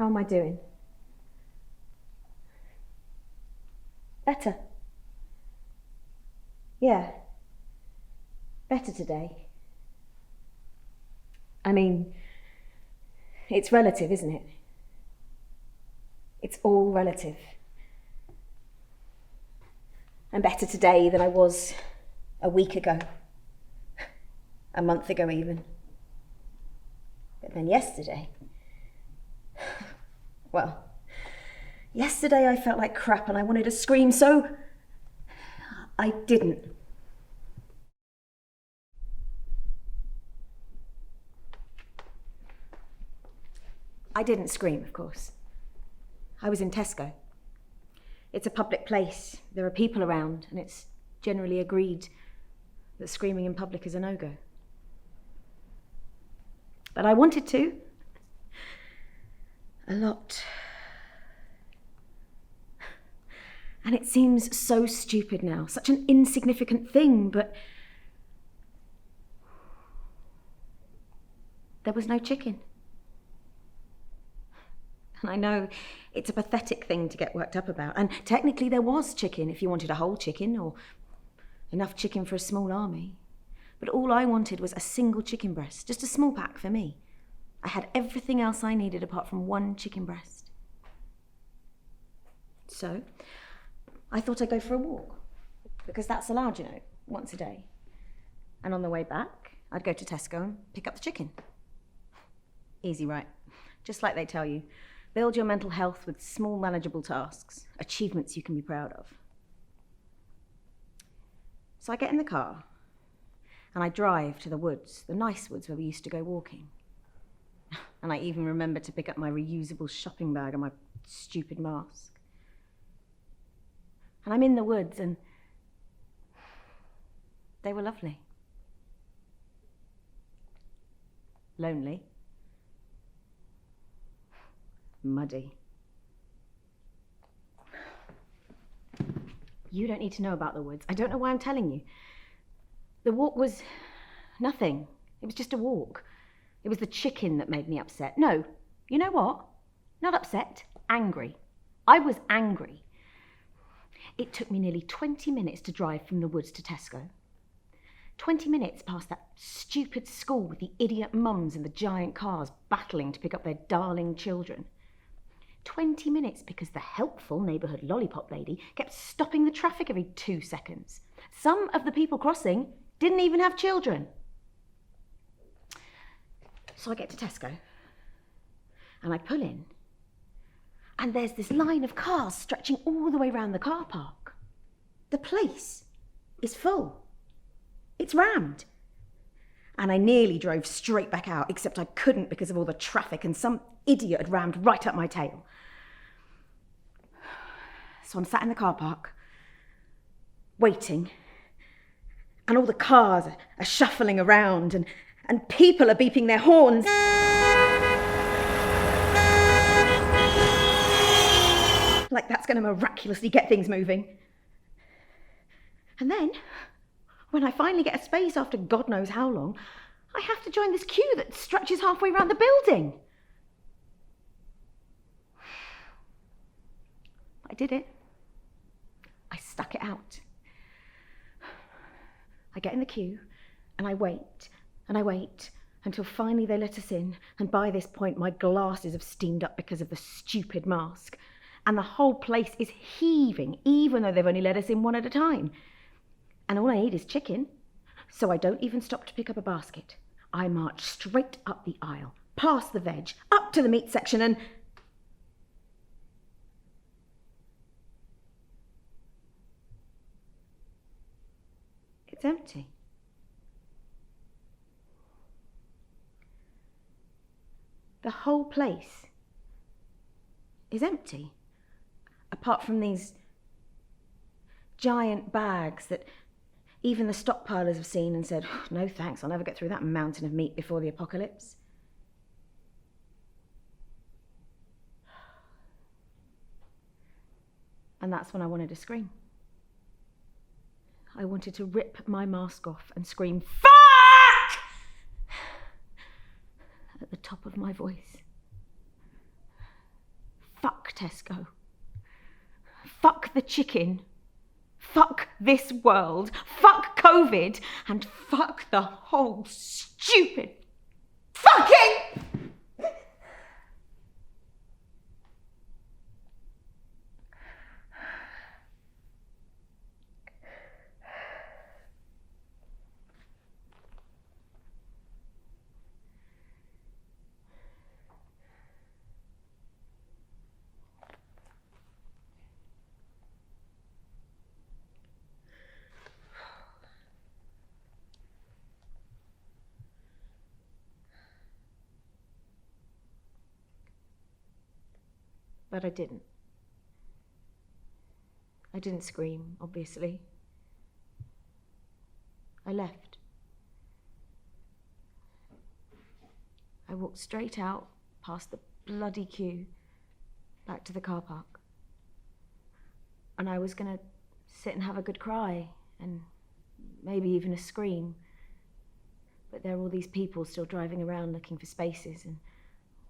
How am I doing? Better. Yeah. Better today. I mean, it's relative, isn't it? It's all relative. I'm better today than I was a week ago. A month ago even. But then yesterday... Well, yesterday I felt like crap and I wanted to scream, so I didn't. I didn't scream, of course. I was in Tesco. It's a public place, there are people around, and it's generally agreed that screaming in public is a no-go. But I wanted to. A lot. And it seems so stupid now, such an insignificant thing, but there was no chicken. And I know it's a pathetic thing to get worked up about, and technically there was chicken if you wanted a whole chicken or enough chicken for a small army. But all I wanted was a single chicken breast, just a small pack for me. I had everything else I needed apart from one chicken breast. So I thought I'd go for a walk, because that's allowed, you know, once a day. And on the way back, I'd go to Tesco and pick up the chicken. Easy, right? Just like they tell you, build your mental health with small, manageable tasks, achievements you can be proud of. So I get in the car and I drive to the woods, the nice woods where we used to go walking. And I even remember to pick up my reusable shopping bag and my stupid mask. And I'm in the woods and they were lovely. Lonely. Muddy. You don't need to know about the woods. I don't know why I'm telling you. The walk was nothing. It was just a walk. It was the chicken that made me upset. No, you know what? Not upset, angry. I was angry. It took me nearly 20 minutes to drive from the woods to Tesco. 20 minutes past that stupid school with the idiot mums in the giant cars battling to pick up their darling children. 20 minutes because the helpful neighbourhood lollipop lady kept stopping the traffic every 2 seconds. Some of the people crossing didn't even have children. So I get to Tesco and I pull in and there's this line of cars stretching all the way around the car park. The place is full. It's rammed. And I nearly drove straight back out, except I couldn't because of all the traffic and some idiot had rammed right up my tail. So I'm sat in the car park, waiting, and all the cars are shuffling around and people are beeping their horns. Like that's going to miraculously get things moving. And then, when I finally get a space after God knows how long, I have to join this queue that stretches halfway around the building. I did it. I stuck it out. I get in the queue and I wait until finally they let us in, and by this point my glasses have steamed up because of the stupid mask, and the whole place is heaving even though they've only let us in one at a time. And all I need is chicken, so I don't even stop to pick up a basket. I march straight up the aisle, past the veg, up to the meat section, and it's empty. The whole place is empty, apart from these giant bags that even the stockpilers have seen and said, no thanks, I'll never get through that mountain of meat before the apocalypse. And that's when I wanted to scream. I wanted to rip my mask off and scream, "Fuck!" at the top of my voice. Tesco. Fuck the chicken. Fuck this world. Fuck COVID. And fuck the whole stupid fucking... But I didn't. I didn't scream, obviously. I left. I walked straight out past the bloody queue, back to the car park. And I was gonna sit and have a good cry, and maybe even a scream. But there were all these people still driving around looking for spaces, and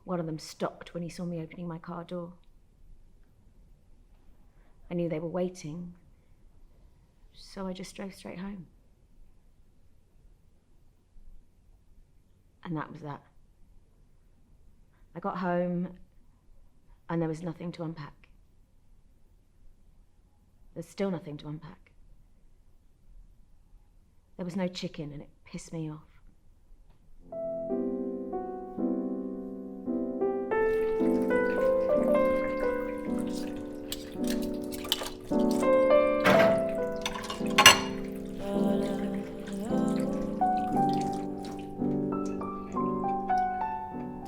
one of them stopped when he saw me opening my car door. I knew they were waiting, so I just drove straight home. And that was that. I got home, and there was nothing to unpack. There's still nothing to unpack. There was no chicken, and it pissed me off.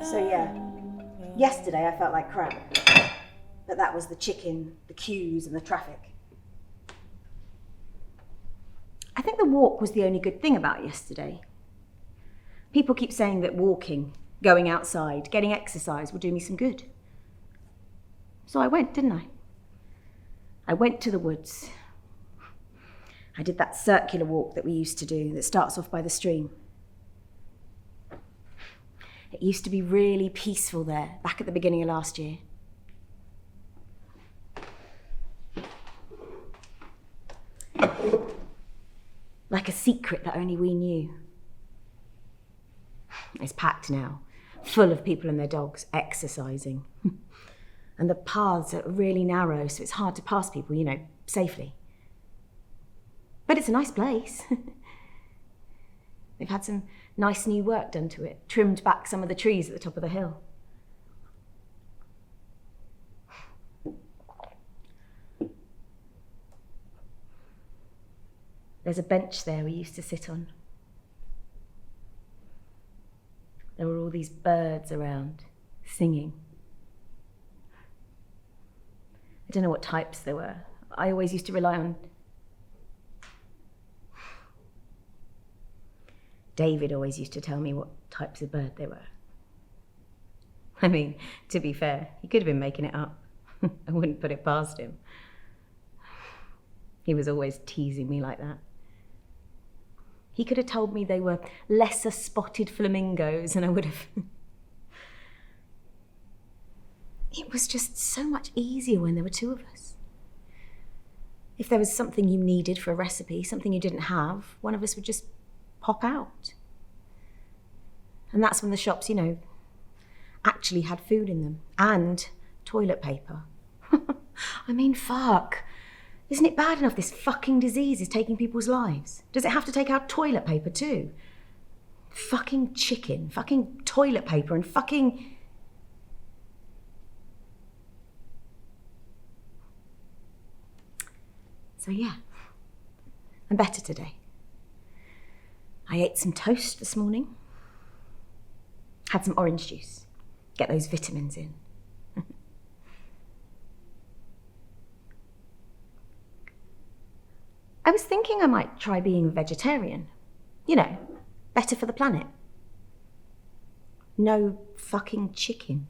So yeah, yesterday I felt like crap, but that was the chicken, the queues and the traffic. I think the walk was the only good thing about yesterday. People keep saying that walking, going outside, getting exercise will do me some good. So I went, didn't I? I went to the woods. I did that circular walk that we used to do that starts off by the stream. It used to be really peaceful there, back at the beginning of last year. Like a secret that only we knew. It's packed now, full of people and their dogs exercising. And the paths are really narrow, so it's hard to pass people, safely. But it's a nice place. They've had some nice new work done to it, trimmed back some of the trees at the top of the hill. There's a bench there we used to sit on. There were all these birds around, singing. I don't know what types there were. I always used to rely on David always used to tell me what types of bird they were. I mean, to be fair, he could have been making it up. I wouldn't put it past him. He was always teasing me like that. He could have told me they were lesser spotted flamingos and I would have... It was just so much easier when there were two of us. If there was something you needed for a recipe, something you didn't have, one of us would just pop out. And that's when the shops, actually had food in them and toilet paper. I mean, fuck. Isn't it bad enough this fucking disease is taking people's lives? Does it have to take out toilet paper too? Fucking chicken, fucking toilet paper and fucking... So yeah, I'm better today. I ate some toast this morning. Had some orange juice. Get those vitamins in. I was thinking I might try being a vegetarian. Better for the planet. No fucking chicken.